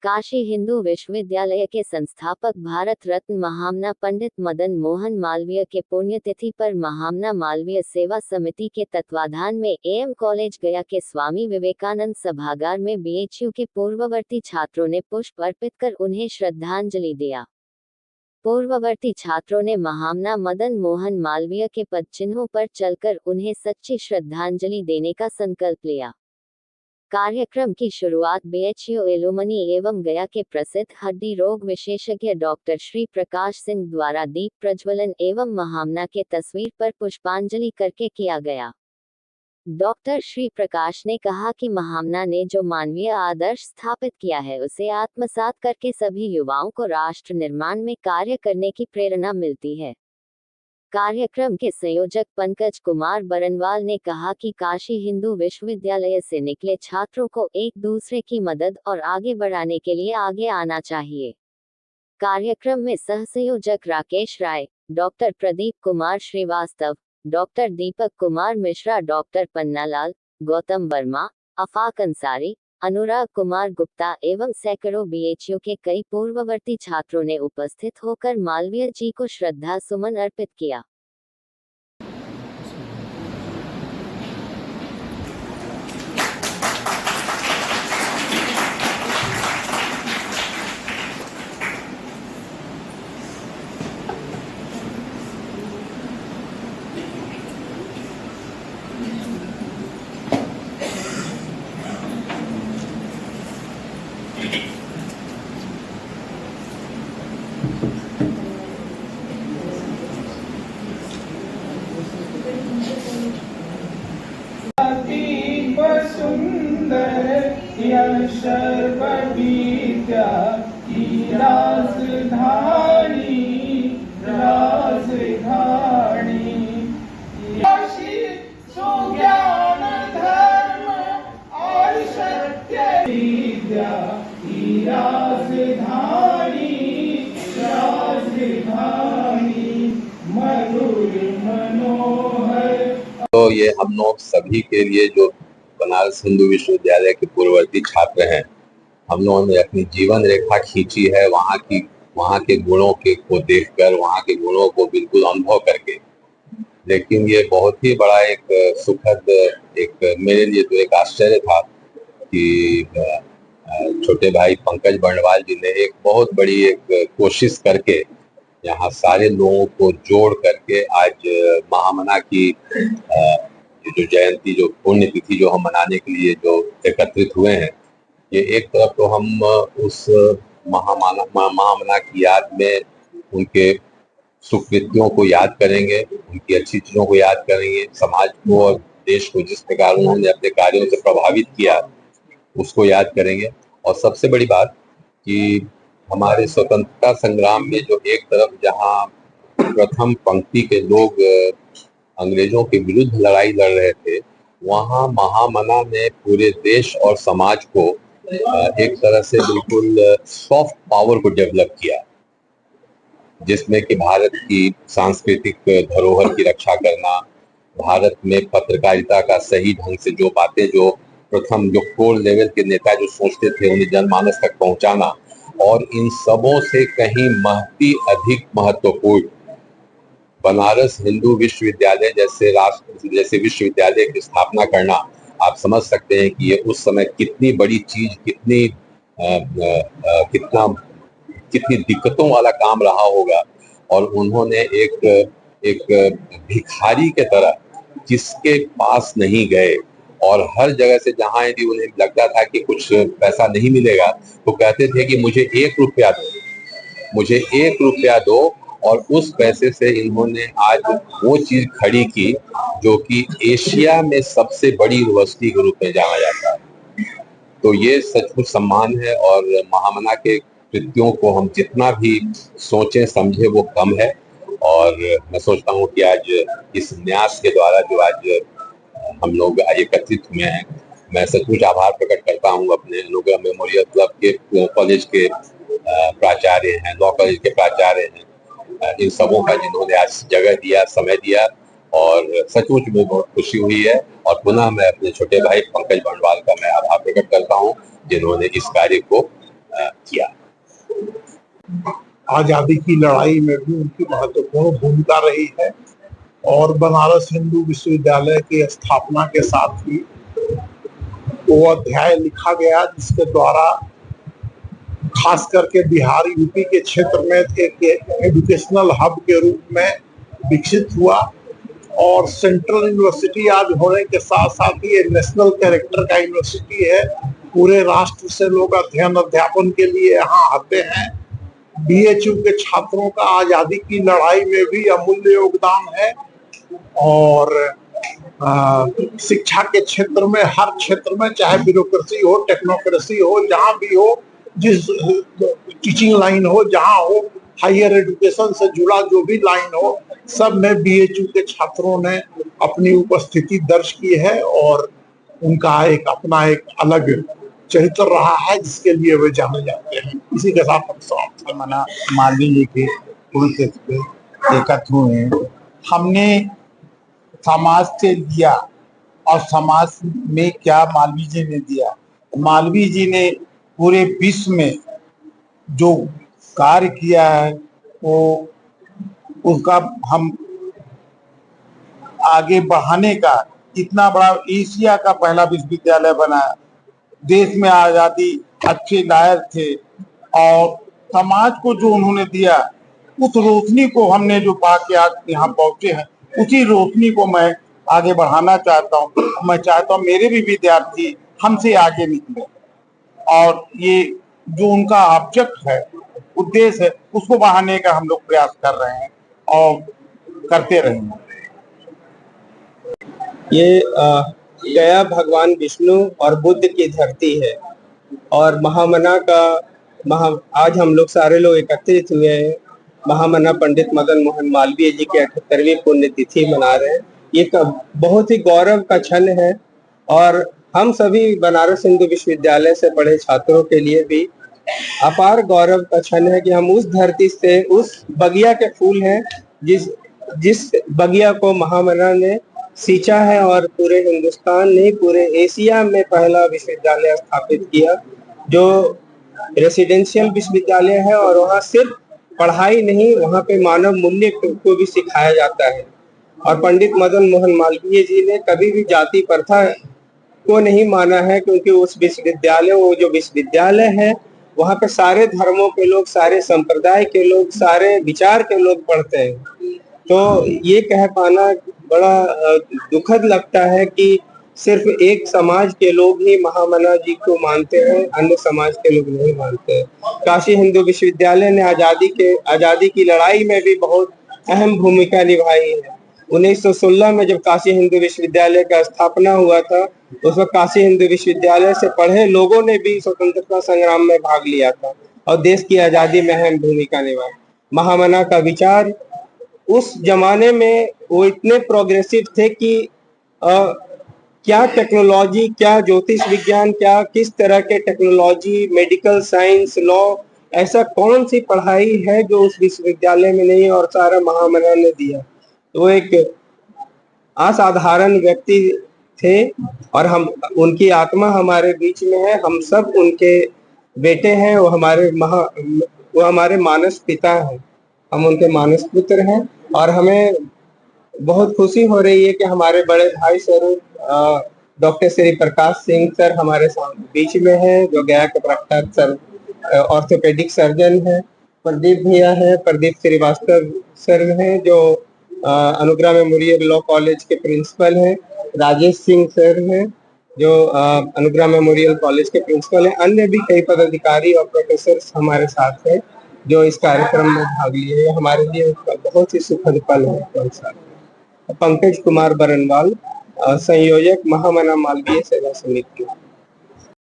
काशी हिंदू विश्वविद्यालय के संस्थापक भारत रत्न महामना पंडित मदन मोहन मालवीय के पुण्यतिथि पर महामना मालवीय सेवा समिति के तत्वाधान में एएम कॉलेज गया के स्वामी विवेकानंद सभागार में बीएचयू के पूर्ववर्ती छात्रों ने पुष्प अर्पित कर उन्हें श्रद्धांजलि दिया। पूर्ववर्ती छात्रों ने महामना मदन मोहन मालवीय के पदचिन्हों पर चलकर उन्हें सच्ची श्रद्धांजलि देने का संकल्प लिया। कार्यक्रम की शुरुआत बीएचयू एलुमनी एवं गया के प्रसिद्ध हड्डी रोग विशेषज्ञ डॉक्टर श्री प्रकाश सिंह द्वारा दीप प्रज्वलन एवं महामना के तस्वीर पर पुष्पांजलि करके किया गया। डॉक्टर श्री प्रकाश ने कहा कि महामना ने जो मानवीय आदर्श स्थापित किया है उसे आत्मसात करके सभी युवाओं को राष्ट्र निर्माण में कार्य करने की प्रेरणा मिलती है। कार्यक्रम के संयोजक पंकज कुमार बरनवाल ने कहा कि काशी हिंदू विश्वविद्यालय से निकले छात्रों को एक दूसरे की मदद और आगे बढ़ाने के लिए आगे आना चाहिए। कार्यक्रम में सहसंयोजक Rakesh Rai, doctor Pradeep Kumar Srivastava, doctor Deepak Kumar Mishra, doctor Pannalal, Gautam Verma, आफाक अंसारी, अनुराग कुमार गुप्ता एवं सैकड़ों बीएचयू के कई पूर्ववर्ती छात्रों ने उपस्थित होकर मालवीय जी को श्रद्धा सुमन अर्पित किया। सुंदर सर्वविद्या की राजधानी काशी सुज्ञान धर्म और सत्य विद्या की राजधानी मधुर मनोहर। तो ये हम लोग सभी के लिए जो बनारस हिंदू विश्वविद्यालय के पूर्ववर्ती छात्र हैं, हम लोगों ने अपनी जीवन रेखा खींची है वहाँ के गुणों को देखकर, वहाँ के गुणों को बिल्कुल अनुभव करके। लेकिन ये बहुत ही बड़ा एक सुखद मेरे लिए तो एक आश्चर्य था कि छोटे भाई पंकज बरनवाल जी ने एक बहुत बड़ी एक कोशिश करके यहाँ सारे लोगों को जोड़ करके आज महामना की जो जयंती, जो पुण्यतिथि जो हम मनाने के लिए जो एकत्रित हुए हैं, ये एक तरफ तो हम उस महामना की याद में उनके सुकृतियों को याद करेंगे, उनकी अच्छी चीजों को याद करेंगे, समाज को और देश को जिस प्रकार उन्होंने अपने कार्यों से प्रभावित किया उसको याद करेंगे। और सबसे बड़ी बात कि हमारे स्वतंत्रता संग्राम में जो एक तरफ जहाँ प्रथम पंक्ति के लोग अंग्रेजों के विरुद्ध लड़ाई लड़ रहे थे, वहाँ महामना ने पूरे देश और समाज को एक तरह से बिल्कुल सॉफ्ट पावर को डेवलप किया, जिसमें कि भारत की सांस्कृतिक धरोहर की रक्षा करना, भारत में पत्रकारिता का सही ढंग से जो बातें जो प्रथम जो कोर लेवल के नेता जो सोचते थे उन्हें जनमानस तक पहुंचाना, और इन सबों से कहीं अधिक महत्वपूर्ण बनारस हिंदू विश्वविद्यालय जैसे विश्वविद्यालय की स्थापना करना। आप समझ सकते हैं कि ये उस समय कितनी बड़ी चीज, कितनी दिक्कतों वाला काम रहा होगा। और उन्होंने एक भिखारी के तरह किसके पास नहीं गए, और हर जगह से जहां यदि उन्हें लगता था कि कुछ पैसा नहीं मिलेगा तो कहते थे कि मुझे 1 रुपया दो, मुझे 1 रुपया दो। और उस पैसे से इन्होंने आज वो चीज खड़ी की जो कि एशिया में सबसे बड़ी यूनिवर्सिटी के रूप में जाना जाता है। तो ये सचमुच सम्मान है, और महामना के कृत्यों को हम जितना भी सोचें समझे वो कम है। और मैं सोचता हूँ कि आज इस न्यास के द्वारा जो आज हम लोग एकत्रित हुए हैं, मैं सचमुच आभार प्रकट करता हूँ अपने अनुग्रह मेमोरियल क्लब के कॉलेज के प्राचार्य हैं, लॉ कॉलेज के प्राचार्य हैं, इन सबों का जिन्होंने आज जगह दिया, समय दिया, और सचमुच में बहुत खुशी हुई है। और पुनः मैं अपने छोटे भाई पंकज बरनवाल का मैं आभार प्रकट करता हूँ जिन्होंने इस कार्य को किया। आजादी की लड़ाई में भी उनकी महत्वपूर्ण भूमिका रही है और बनारस हिंदू विश्वविद्यालय की स्थापना के साथ ही वो अध्याय लिखा गया जिसके द्वारा खास करके बिहार यूपी के क्षेत्र में एक एजुकेशनल हब के रूप में विकसित हुआ और सेंट्रल यूनिवर्सिटी आज होने के साथ साथ ही एक नेशनल कैरेक्टर का यूनिवर्सिटी है। पूरे राष्ट्र से लोग अध्ययन अध्यापन के लिए यहाँ आते हैं। बीएचयू के छात्रों का आजादी की लड़ाई में भी अमूल्य योगदान है और शिक्षा के क्षेत्र में हर क्षेत्र में चाहे ब्यूरोक्रेसी हो टेक्नोक्रेसी हो जहाँ भी हो जिस टीचिंग लाइन हो जहाँ हो हायर एजुकेशन से जुड़ा जो भी लाइन हो सब में बीएचयू के छात्रों ने अपनी उपस्थिति दर्ज की है और उनका एक अपना एक अलग चरित्र रहा है जिसके लिए वे जाने जाते हैं। इसी के साथ हम समाप्त मना मालवीय जी के पुण्य पे एकत्र हुए। हमने समाज से लिया और समाज में क्या मालवीय जी ने दिया। मालवीय जी ने पूरे विश्व में जो कार्य किया है वो उसका हम आगे बढ़ाने का इतना बड़ा एशिया का पहला विश्वविद्यालय बनाया। देश में आजादी अच्छे लायक थे और समाज को जो उन्होंने दिया उस रोशनी को हमने जो पा के आज यहाँ पहुंचे हैं उसी रोशनी को मैं आगे बढ़ाना चाहता हूँ। मैं चाहता हूँ मेरे भी विद्यार्थी हमसे आगे निकले और ये जो उनका ऑब्जेक्ट है उद्देश्य है उसको बढ़ाने का हम लोग प्रयास कर रहे हैं और करते रहेंगे। ये गया भगवान विष्णु और बुद्ध की धरती है और महामना का आज हम लोग सारे लोग एकत्रित हुए हैं। महामना पंडित मदन मोहन मालवीय जी की 78वीं पुण्यतिथि मना रहे हैं। ये बहुत ही गौरव का क्षण है और हम सभी बनारस हिंदू विश्वविद्यालय से पढ़े छात्रों के लिए भी अपार गौरव का क्षण है कि हम उस धरती से उस बगिया के फूल हैं जिस बगिया को महामना ने सींचा है और पूरे हिंदुस्तान ने पूरे एशिया में पहला विश्वविद्यालय स्थापित किया जो रेसिडेंशियल विश्वविद्यालय है और वहाँ सिर्फ पढ़ाई नहीं वहाँ पे मानव मूल्य को भी सिखाया जाता है। और पंडित मदन मोहन मालवीय जी ने कभी भी जाति प्रथा को नहीं माना है क्योंकि उस विश्वविद्यालय वो जो विश्वविद्यालय है वहाँ पे सारे धर्मों के लोग सारे संप्रदाय के लोग सारे विचार के लोग पढ़ते हैं। तो ये कह पाना बड़ा दुखद लगता है कि सिर्फ एक समाज के लोग ही महामना जी को मानते हैं अन्य समाज के लोग नहीं मानते हैं। काशी हिंदू विश्वविद्यालय ने आजादी की लड़ाई में भी बहुत अहम भूमिका निभाई है। 1916 में जब काशी हिंदू विश्वविद्यालय का स्थापना हुआ था उस वक्त काशी हिंदू विश्वविद्यालय से पढ़े लोगों ने भी स्वतंत्रता संग्राम में भाग लिया था और देश की आजादी में अहम भूमिका निभाई। महामना का विचार उस जमाने में वो इतने प्रोग्रेसिव थे कि क्या टेक्नोलॉजी क्या ज्योतिष विज्ञान क्या किस तरह के टेक्नोलॉजी मेडिकल साइंस लॉ ऐसा कौन सी पढ़ाई है जो उस विश्वविद्यालय में नहीं और सारा महामना ने दिया। वो एक असाधारण व्यक्ति थे और हम उनकी आत्मा हमारे बीच में है। हम सब उनके बेटे हैं। वो हमारे मानस पिता हैं। हम उनके मानस पुत्र हैं और हमें बहुत खुशी हो रही है कि हमारे बड़े भाई स्वरूप डॉक्टर श्री प्रकाश सिंह सर हमारे बीच में हैं जो गया के प्रख्यात सर ऑर्थोपेडिक सर्जन हैं। प्रदीप भैया है, प्रदीप श्रीवास्तव सर हैं जो अनुग्रह मेमोरियल लॉ कॉलेज के प्रिंसिपल हैं। राजेश सिंह सर हैं जो अनुग्रह मेमोरियल कॉलेज के प्रिंसिपल हैं। अन्य भी कई पदाधिकारी और प्रोफेसर हमारे साथ हैं जो इस कार्यक्रम में भाग लिए। हमारे लिए बहुत ही सुखद पल है। पंकज कुमार बरनवाल, संयोजक महामना मालवीय सेवा समिति।